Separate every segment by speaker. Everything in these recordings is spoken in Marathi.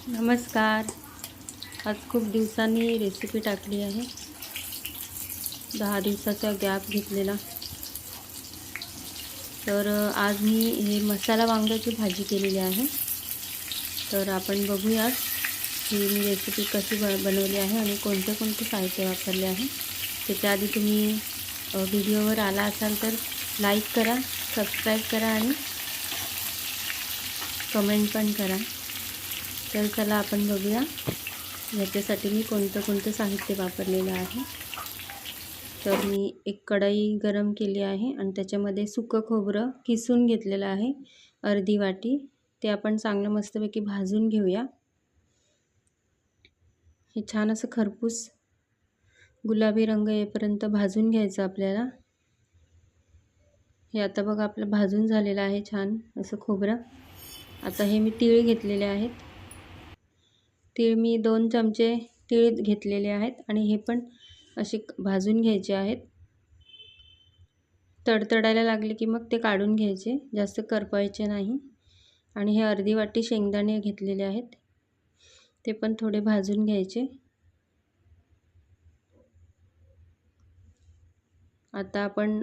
Speaker 1: नमस्कार. आज खूप दिवसांनी रेसिपी टाकली आहे. 10 दिवसाचा गॅप घेतलेला. तर आज मी हे मसाला वांग्याची भाजी केलेली आहे. तर आपण बघूया ही मी रेसिपी कशी बनवली आहे आणि कोणते कोणते साहित्य वापरले आहे. त्याच्या आधी तुम्ही व्हिडिओवर आला असाल तर लाईक करा, सबस्क्राईब करा आणि कमेंट पण करा. तर चला आपण बघूया याच्यासाठी मी कोणतं साहित्य वापरलेलं आहे. तर मी एक कढई गरम केली आहे आणि त्याच्यामध्ये सुकं खोबरं किसून घेतलेलं आहे अर्धी वाटी. ते आपण चांगलं मस्तपैकी भाजून घेऊया. हे छान असं खरपूस गुलाबी रंग येईपर्यंत भाजून घ्यायचं आपल्याला. हे आता बघा आपलं भाजून झालेलं आहे छान असं खोबरं. आता हे मी तीळ घेतलेले आहेत. तीळ मी 2 चमचे तीळ घेतलेले आहेत आणि हे पण असे भाजून घ्यायचे आहेत. तडतडायला लागले की मग ते काढून घ्यायचे, जास्त करपायचे नाही. आणि हे अर्धी वाटी शेंगदाणे घेतलेले आहेत, ते पण थोडे भाजून घ्यायचे. आता आपण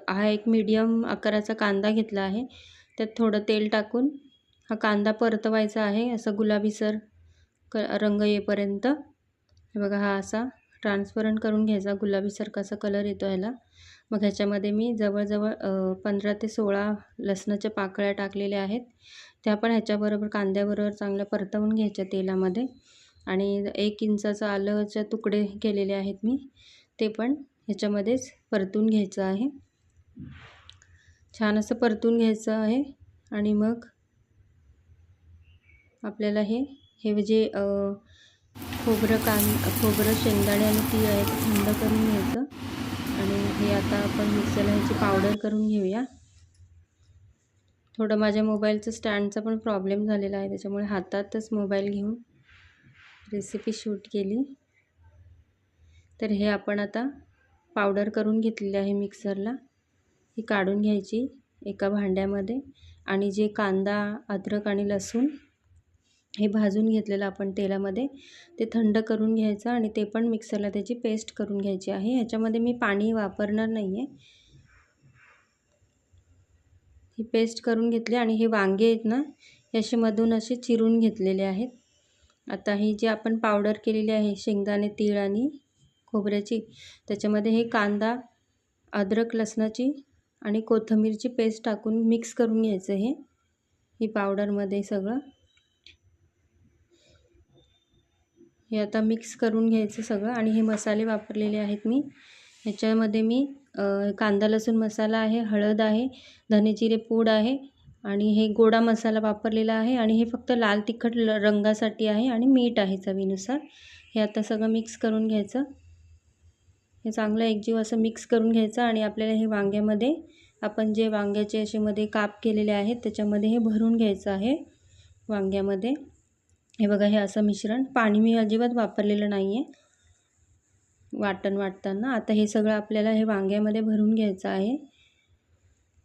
Speaker 1: हा एक मीडियम आकाराचा कांदा घेतला आहे. त्यात थोडं तेल टाकून हा कांदा परतवायचा आहे असं गुलाबीसर रंग येईपर्यंत. हे बघा हा असा ट्रान्सपरंट करून घ्यायचा, गुलाबीसारखा असा कलर येतो ह्याला. मग ह्याच्यामध्ये मी जवळजवळ 15 ते 16 लसणाच्या पाकळ्या टाकलेल्या आहेत. त्या पण ह्याच्याबरोबर कांद्याबरोबर चांगल्या परतवून घ्यायच्या तेलामध्ये. आणि 1 इंचाचं आलंचे तुकडे केलेले आहेत मी, ते पण ह्याच्यामध्येच परतून घ्यायचं आहे. छान असं परतून घ्यायचं आहे. आणि मग आपल्याला हे जे खोबरं शेंगदाणे आणि तीळ आहे ते थंड करून घ्यायचं. आणि हे आता आपण मिक्सरला ह्याची पावडर करून घेऊया. थोडं माझ्या मोबाईलचं स्टँडचा पण प्रॉब्लेम झालेला आहे, त्याच्यामुळे हातातच मोबाईल घेऊन रेसिपी शूट केली. तर हे आपण आता पावडर करून घेतलेली आहे मिक्सरला. ही काढून घ्यायची एका भांड्यामध्ये. आणि जे कांदा, अद्रक आणि लसूण हे भाजून घेतलेलं आपण तेलामध्ये, ते थंड करून घ्यायचं आणि ते पण मिक्सरला त्याची पेस्ट करून घ्यायची आहे. ह्याच्यामध्ये मी पाणी वापरणार नाही आहे. ही पेस्ट करून घेतली आणि हे वांगे आहेत ना, हे असे मधून असे चिरून घेतलेले आहेत. आता ही जी आपण पावडर केलेली आहे शेंगदाणे, तीळ आणि खोबऱ्याची, त्याच्यामध्ये हे कांदा, अद्रक, लसणाची आणि कोथिंबीरची पेस्ट टाकून मिक्स करून घ्यायचं. ही पावडरमध्ये सगळं हे आता मिक्स करून घ्यायचं सगळं. आणि हे मसाले वापरलेले आहेत मी. ह्याच्यामध्ये मी कांदा लसूण मसाला आहे, हळद आहे, धने जिरे पूड आहे आणि हे गोडा मसाला वापरलेला आहे. आणि हे फक्त लाल तिखट रंगासाठी आहे आणि मीठ आहे चवीनुसार. हे आता सगळं मिक्स करून घ्यायचं. हे चांगलं एकजीव असं मिक्स करून घ्यायचं. आणि आपल्याला हे वांग्यामध्ये आपण जे वांग्याचे असे मध्ये काप केलेले आहेत त्याच्यामध्ये हे भरून घ्यायचं आहे वांग्यामध्ये. हे बघा हे असं मिश्रण, पाणी मी अजिबात वापरलेलं नाही आहे वाटण वाटताना. आता हे सगळं आपल्याला हे वांग्यामध्ये भरून घ्यायचं आहे.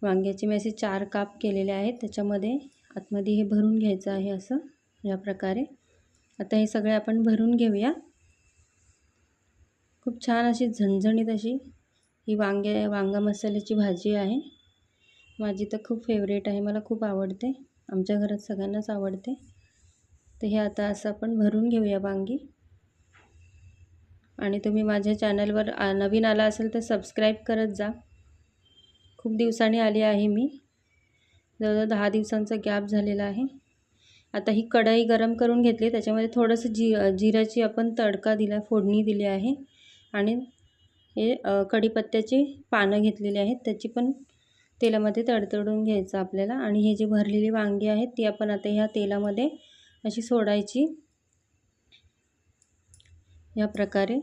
Speaker 1: वांग्याचे मी असे 4 काप केलेले आहेत, त्याच्यामध्ये आतमध्ये हे भरून घ्यायचं आहे असं या प्रकारे. आता हे सगळे आपण भरून घेऊया. खूप छान अशी झणझणीत अशी ही वांगा मसाल्याची भाजी आहे. माझी तर खूप फेवरेट आहे, मला खूप आवडते, आमच्या घरात सगळ्यांनाच आवडते. तर हे आता असं आपण भरून घेऊया वांगी. आणि तुम्ही माझ्या चॅनलवर नवीन आला असेल तर सबस्क्राईब करत जा. खूप दिवसांनी आली आहे मी, जवळजवळ 10 दिवसांचा गॅप झालेला आहे. आता ही कढई गरम करून घेतली, त्याच्यामध्ये थोडंसं जिऱ्याची आपण तडका दिला, फोडणी दिली आहे. आणि हे कढीपत्त्याची पानं घेतलेली आहेत, त्याची पण तेलामध्ये तडतडून घ्यायचं आपल्याला. आणि हे जे भरलेली वांगी आहेत ती आपण आता ह्या तेलामध्ये अशी सोडायची या प्रकारे.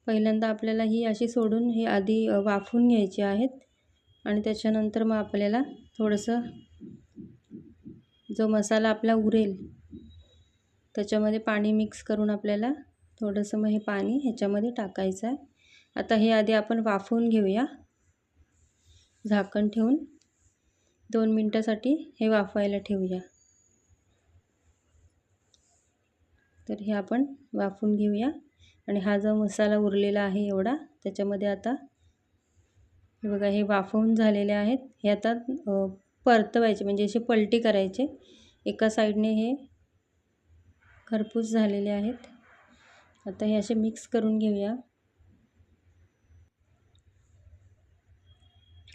Speaker 1: पहिल्यांदा आपल्याला ही अशी सोडून हे आधी वाफून घ्यायची आहेत. आणि त्याच्यानंतर मग आपल्याला थोडंसं जो मसाला आपला उरेल त्याच्यामध्ये पाणी मिक्स करून आपल्याला थोडंसं मग हे पाणी ह्याच्यामध्ये टाकायचं आहे. आता हे आधी आपण वाफवून घेऊया, झाकण ठेवून 2 मिनटासाठी हे वाफवायला ठेवूया. तर हे आपण वाफवून घेऊया. आणि हा जो मसाला उरलेला आहे एवढा, त्याच्यामध्ये आता हे बघा हे वाफवून झालेले आहेत. हे आता परतवायचे, म्हणजे असे पलटी करायचे. एका साईडने हे खरपूस झालेले आहेत. आता हे असे मिक्स करून घेऊया.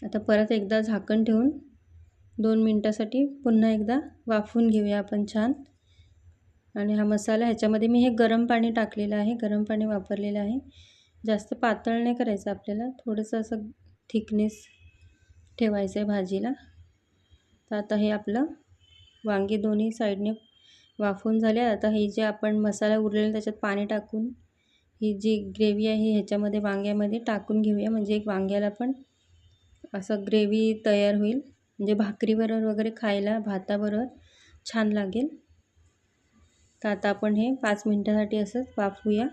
Speaker 1: आता परत एकदा झाकण ठेवून 2 मिनिटासाठी पुन्हा एकदा वाफवून घेऊया आपण छान. आणि हा मसाला ह्याच्यामध्ये मी हे गरम पाणी टाकलेलं आहे, गरम पाणी वापरलेलं आहे. जास्त पातळ नाही करायचं आपल्याला, थोडंसं असं थिकनेस ठेवायचं आहे भाजीला. तर आता हे आपलं वांगे दोन्ही साईडने वाफवून झाले. आता हे जे आपण मसाला उरलेला त्याच्यात पाणी टाकून ही जी ग्रेव्ही आहे ह्याच्यामध्ये वांग्यामध्ये टाकून घेऊया, म्हणजे एक वांग्याला पण असं ग्रेव्ही तयार होईल, म्हणजे भाकरीबरोबर वगैरे खायला भाताबरोबर छान लागेल. तर आता आपण हे 5 मिनिटासाठी असंच वाफवूया.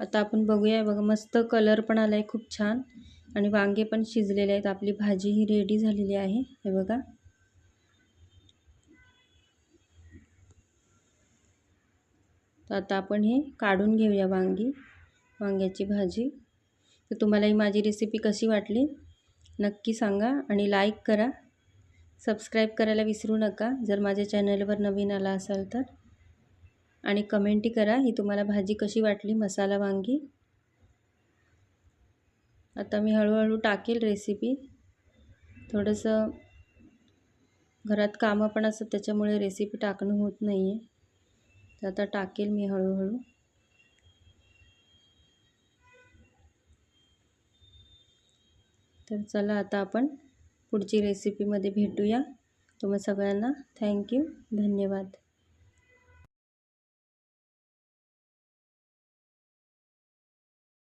Speaker 1: आता आपण बघूया, बघा मस्त कलर पण आला आहे खूप छान, आणि वांगे पण शिजलेले आहेत. आपली भाजी ही रेडी झालेली आहे, हे बघा. तर आता आपण हे काढून घेऊया वांग्याची भाजी. तर तुम्हाला ही माझी रेसिपी कशी वाटली नक्की सांगा, आणि लाईक करा, सबस्क्राईब करायला विसरू नका जर माझ्या चॅनलवर नवीन आला असाल तर. आणि कमेंटही करा ही तुम्हाला भाजी कशी वाटली, मसाला वांगी. आता मी हळूहळू टाकेल रेसिपी, थोडंसं घरात कामं पण असतात त्याच्यामुळे रेसिपी टाकणं होत नाही आहे. तर आता टाकेल मी हळूहळू. तर चला आता आपण पुढची रेसिपीमध्ये भेटूया. तुम्हा सगळ्यांना थँक्यू, धन्यवाद.